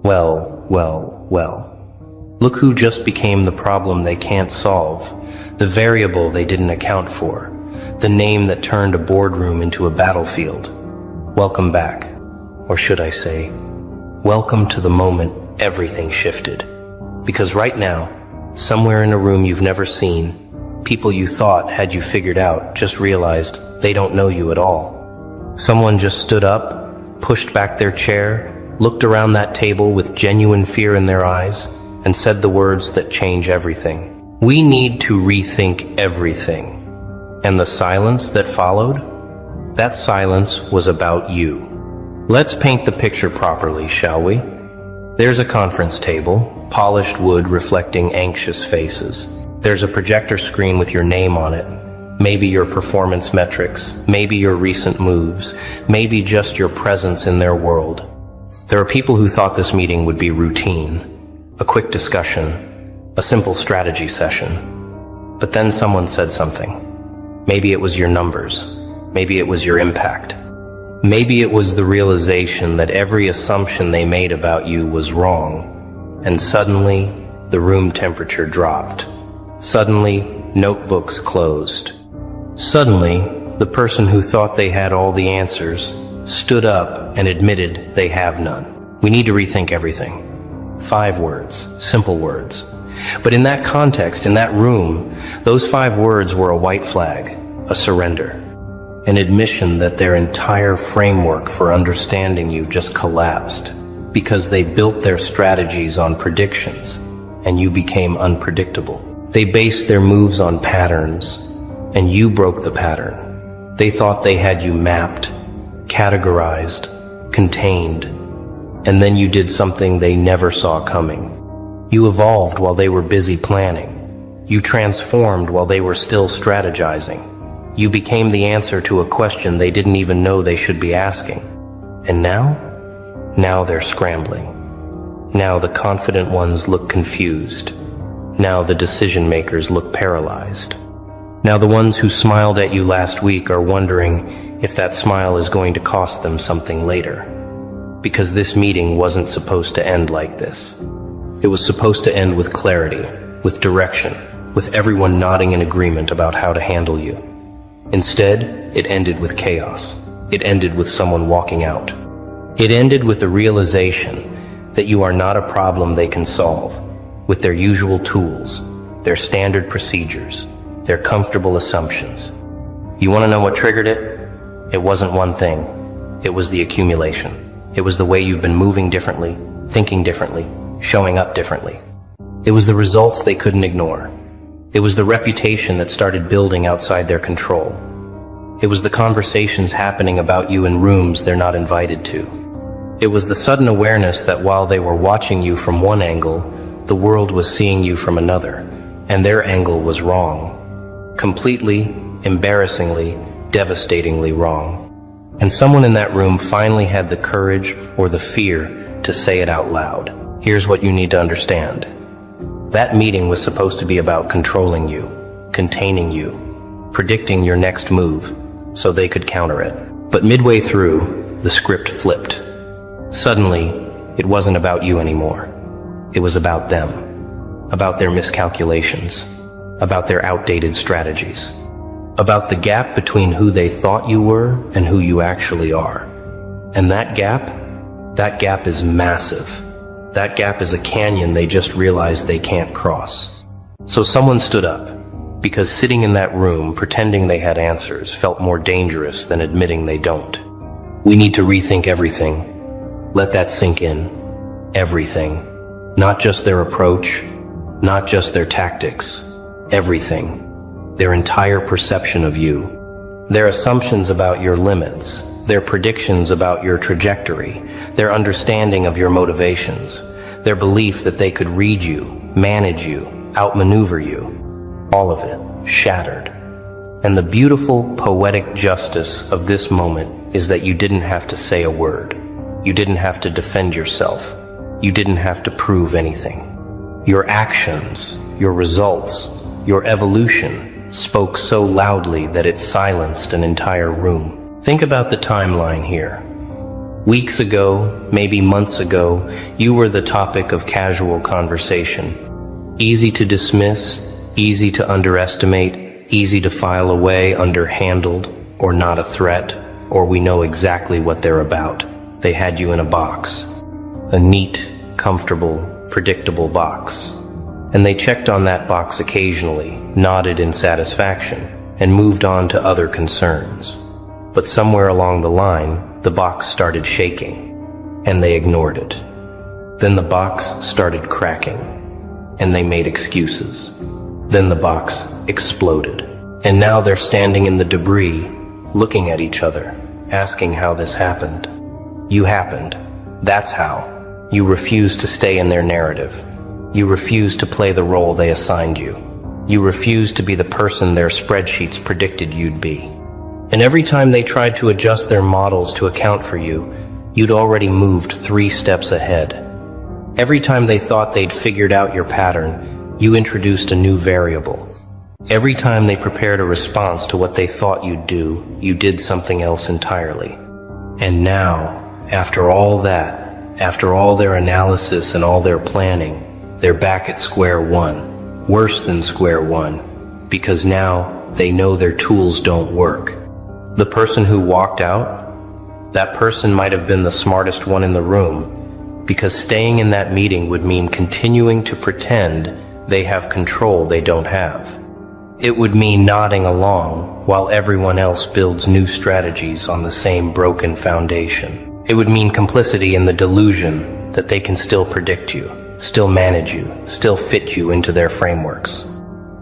Well. Look who just became the problem they can't solve, the variable they didn't account for, the name that turned a boardroom into a battlefield. Welcome back. Or should I say, welcome to the moment everything shifted. Because right now, somewhere in a room you've never seen, people you thought had you figured out just realized they don't know you at all. Someone just stood up, pushed back their chair, looked around that table with genuine fear in their eyes, and said the words that change everything. We need to rethink everything. And the silence that followed? That silence was about you. Let's paint the picture properly, shall we? There's a conference table, polished wood reflecting anxious faces. There's a projector screen with your name on it. Maybe your performance metrics, maybe your recent moves, maybe just your presence in their world. There are people who thought this meeting would be routine, a quick discussion, a simple strategy session. But then someone said something. Maybe it was your numbers. Maybe it was your impact. Maybe it was the realization that every assumption they made about you was wrong. And suddenly, the room temperature dropped. Suddenly, notebooks closed. Suddenly, the person who thought they had all the answers stood up and admitted they have none. We need to rethink everything. 5 words, simple words. But in that context, in that room, those 5 words were a white flag, a surrender, an admission that their entire framework for understanding you just collapsed because they built their strategies on predictions and you became unpredictable. They based their moves on patterns and you broke the pattern. They thought they had you mapped, categorized, contained, and then you did something they never saw coming. You evolved while they were busy planning. You transformed while they were still strategizing. You became the answer to a question they didn't even know they should be asking. And now they're scrambling. Now the confident ones look confused. Now the decision makers look paralyzed. Now the ones who smiled at you last week are wondering if that smile is going to cost them something later. Because this meeting wasn't supposed to end like this. It was supposed to end with clarity, with direction, with everyone nodding in agreement about how to handle you. Instead, it ended with chaos. It ended with someone walking out. It ended with the realization that you are not a problem they can solve, with their usual tools, their standard procedures, their comfortable assumptions. You want to know what triggered it? It wasn't one thing. It was the accumulation. It was the way you've been moving differently, thinking differently, showing up differently. It was the results they couldn't ignore. It was the reputation that started building outside their control. It was the conversations happening about you in rooms they're not invited to. It was the sudden awareness that while they were watching you from one angle, the world was seeing you from another, and their angle was wrong. Completely, embarrassingly, devastatingly wrong. And someone in that room finally had the courage or the fear to say it out loud. Here's what you need to understand. That meeting was supposed to be about controlling you, containing you, predicting your next move so they could counter it. But midway through, the script flipped. Suddenly, it wasn't about you anymore. It was about them, about their miscalculations, about their outdated strategies, about the gap between who they thought you were and who you actually are. And that gap is massive. That gap is a canyon they just realized they can't cross. So someone stood up, because sitting in that room pretending they had answers felt more dangerous than admitting they don't. We need to rethink everything. Let that sink in. Everything. Not just their approach, not just their tactics. Everything. Their entire perception of you. Their assumptions about your limits. Their predictions about your trajectory, their understanding of your motivations, their belief that they could read you, manage you, outmaneuver you, all of it shattered. And the beautiful, poetic justice of this moment is that you didn't have to say a word. You didn't have to defend yourself. You didn't have to prove anything. Your actions, your results, your evolution spoke so loudly that it silenced an entire room. Think about the timeline here. Weeks ago, maybe months ago, you were the topic of casual conversation. Easy to dismiss, easy to underestimate, easy to file away underhandled, or not a threat, or we know exactly what they're about. They had you in a box. A neat, comfortable, predictable box. And they checked on that box occasionally, nodded in satisfaction, and moved on to other concerns. But somewhere along the line, the box started shaking, and they ignored it. Then the box started cracking, and they made excuses. Then the box exploded. And now they're standing in the debris, looking at each other, asking how this happened. You happened. That's how. You refused to stay in their narrative. You refused to play the role they assigned you. You refused to be the person their spreadsheets predicted you'd be. And every time they tried to adjust their models to account for you, you'd already moved 3 steps ahead. Every time they thought they'd figured out your pattern, you introduced a new variable. Every time they prepared a response to what they thought you'd do, you did something else entirely. And now, after all that, after all their analysis and all their planning, they're back at square one, worse than square one, because now they know their tools don't work. The person who walked out, that person might have been the smartest one in the room, because staying in that meeting would mean continuing to pretend they have control they don't have. It would mean nodding along while everyone else builds new strategies on the same broken foundation. It would mean complicity in the delusion that they can still predict you, still manage you, still fit you into their frameworks.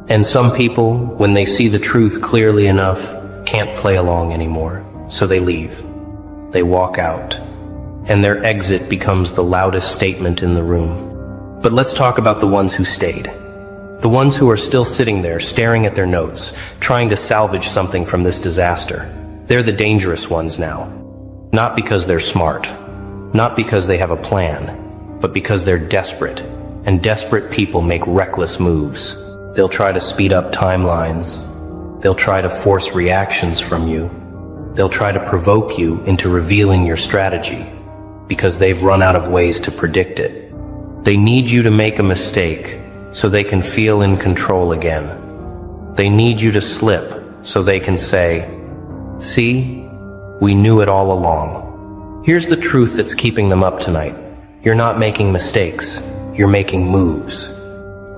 And some people, when they see the truth clearly enough, can't play along anymore, so they leave. They walk out, and their exit becomes the loudest statement in the room. But let's talk about the ones who stayed. The ones who are still sitting there, staring at their notes, trying to salvage something from this disaster. They're the dangerous ones now. Not because they're smart, not because they have a plan, but because they're desperate, and desperate people make reckless moves. They'll try to speed up timelines. They'll try to force reactions from you. They'll try to provoke you into revealing your strategy, because they've run out of ways to predict it. They need you to make a mistake so they can feel in control again. They need you to slip so they can say, "See? We knew it all along." Here's the truth that's keeping them up tonight. You're not making mistakes. You're making moves.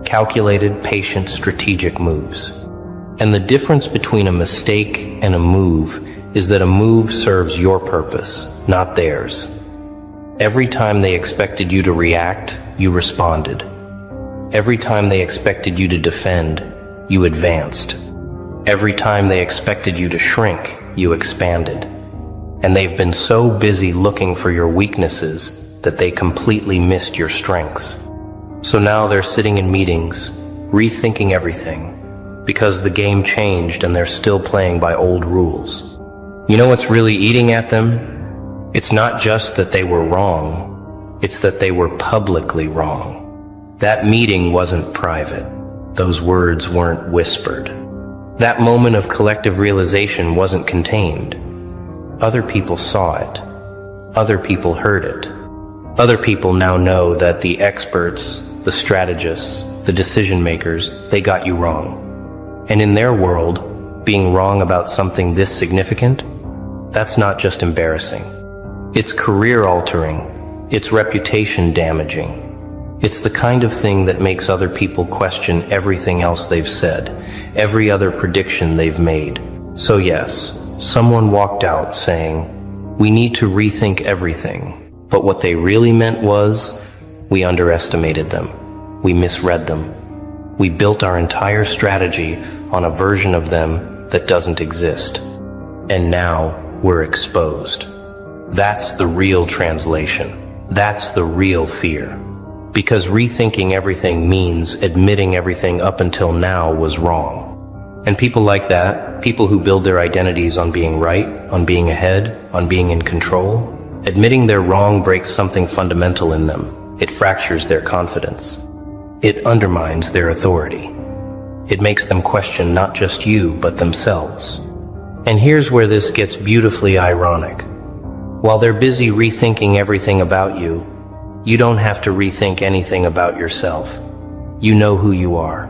Calculated, patient, strategic moves. And the difference between a mistake and a move is that a move serves your purpose, not theirs. Every time they expected you to react, you responded. Every time they expected you to defend, you advanced. Every time they expected you to shrink, you expanded. And they've been so busy looking for your weaknesses that they completely missed your strengths. So now they're sitting in meetings, rethinking everything, because the game changed and they're still playing by old rules. You know what's really eating at them? It's not just that they were wrong, it's that they were publicly wrong. That meeting wasn't private. Those words weren't whispered. That moment of collective realization wasn't contained. Other people saw it. Other people heard it. Other people now know that the experts, the strategists, the decision makers, they got you wrong. And in their world, being wrong about something this significant, that's not just embarrassing. It's career altering. It's reputation damaging. It's the kind of thing that makes other people question everything else they've said, every other prediction they've made. So yes, someone walked out saying, "We need to rethink everything." But what they really meant was, we underestimated them. We misread them. We built our entire strategy on a version of them that doesn't exist. And now we're exposed. That's the real translation. That's the real fear. Because rethinking everything means admitting everything up until now was wrong. And people like that, people who build their identities on being right, on being ahead, on being in control, admitting they're wrong breaks something fundamental in them. It fractures their confidence. It undermines their authority. It makes them question not just you, but themselves. And here's where this gets beautifully ironic. While they're busy rethinking everything about you, you don't have to rethink anything about yourself. You know who you are.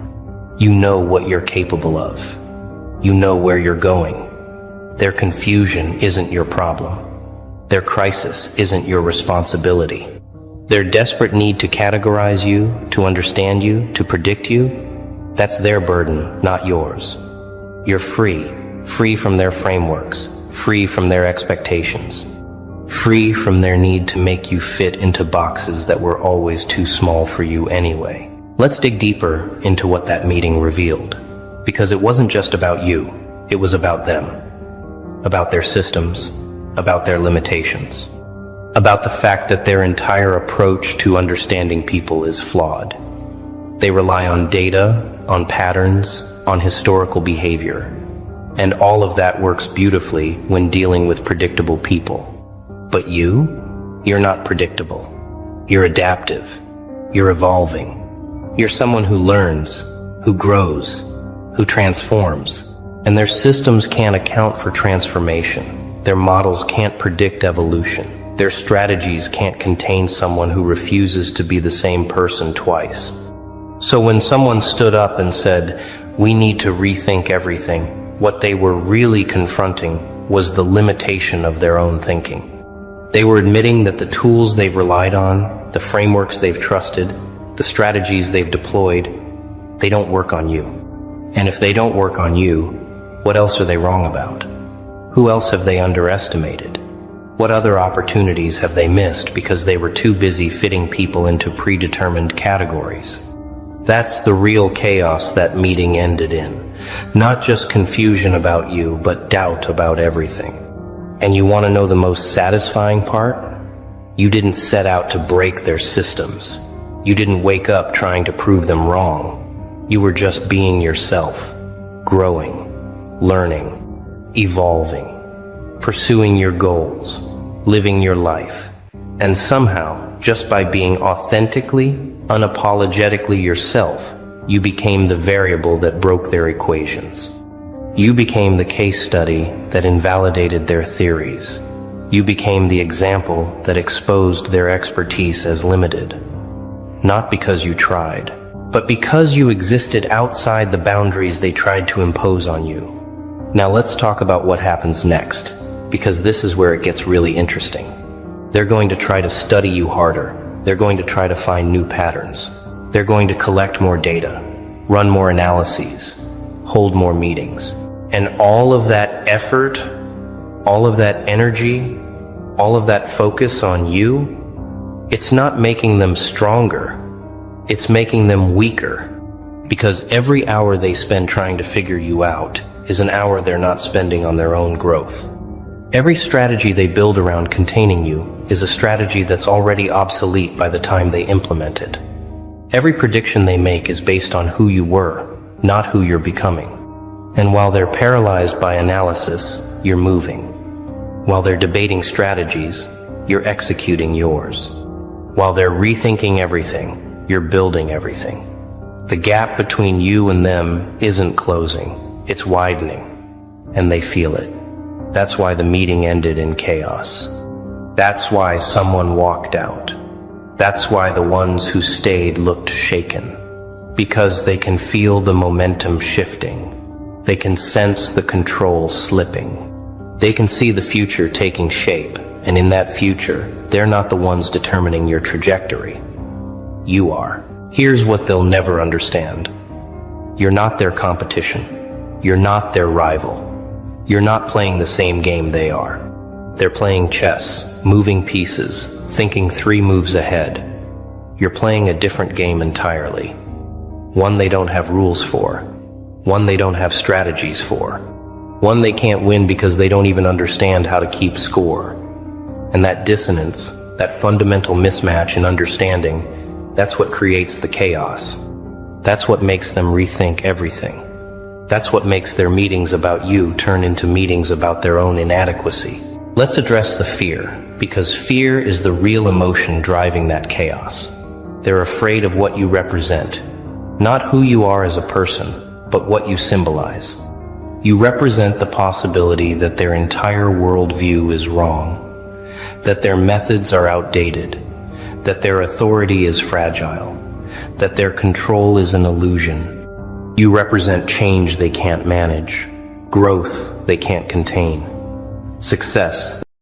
You know what you're capable of. You know where you're going. Their confusion isn't your problem. Their crisis isn't your responsibility. Their desperate need to categorize you, to understand you, to predict you, that's their burden, not yours. You're free from their frameworks, free from their expectations, free from their need to make you fit into boxes that were always too small for you anyway. Let's dig deeper into what that meeting revealed, because it wasn't just about you, it was about them, about their systems, about their limitations, about the fact that their entire approach to understanding people is flawed. They rely on data, on patterns, on historical behavior, and all of that works beautifully when dealing with predictable people. But you're not predictable. You're adaptive. You're evolving. You're someone who learns, who grows, who transforms. And their systems can't account for transformation. Their models can't predict evolution. Their strategies can't contain someone who refuses to be the same person twice. So when someone stood up and said, "We need to rethink everything," what they were really confronting was the limitation of their own thinking. They were admitting that the tools they've relied on, the frameworks they've trusted, the strategies they've deployed, they don't work on you. And if they don't work on you, what else are they wrong about? Who else have they underestimated? What other opportunities have they missed because they were too busy fitting people into predetermined categories? That's the real chaos that meeting ended in. Not just confusion about you, but doubt about everything. And you want to know the most satisfying part? You didn't set out to break their systems. You didn't wake up trying to prove them wrong. You were just being yourself, growing, learning, evolving, pursuing your goals, living your life. And somehow, just by being authentically, unapologetically yourself, you became the variable that broke their equations. You became the case study that invalidated their theories. You became the example that exposed their expertise as limited. Not because you tried, but because you existed outside the boundaries they tried to impose on you. Now let's talk about what happens next, because this is where it gets really interesting. They're going to try to study you harder. They're going to try to find new patterns. They're going to collect more data, run more analyses, hold more meetings. And all of that effort, all of that energy, all of that focus on you, it's not making them stronger. It's making them weaker. Because every hour they spend trying to figure you out is an hour they're not spending on their own growth. Every strategy they build around containing you is a strategy that's already obsolete by the time they implement it. Every prediction they make is based on who you were, not who you're becoming. And while they're paralyzed by analysis, you're moving. While they're debating strategies, you're executing yours. While they're rethinking everything, you're building everything. The gap between you and them isn't closing, it's widening. And they feel it. That's why the meeting ended in chaos. That's why someone walked out. That's why the ones who stayed looked shaken. Because they can feel the momentum shifting. They can sense the control slipping. They can see the future taking shape, and in that future, they're not the ones determining your trajectory. You are. Here's what they'll never understand. You're not their competition. You're not their rival. You're not playing the same game they are. They're playing chess, moving pieces, thinking 3 moves ahead. You're playing a different game entirely. One they don't have rules for. One they don't have strategies for. One they can't win because they don't even understand how to keep score. And that dissonance, that fundamental mismatch in understanding, that's what creates the chaos. That's what makes them rethink everything. That's what makes their meetings about you turn into meetings about their own inadequacy. Let's address the fear, because fear is the real emotion driving that chaos. They're afraid of what you represent, not who you are as a person, but what you symbolize. You represent the possibility that their entire worldview is wrong. that their methods are outdated, that their authority is fragile, that their control is an illusion. You represent change they can't manage, growth they can't contain, success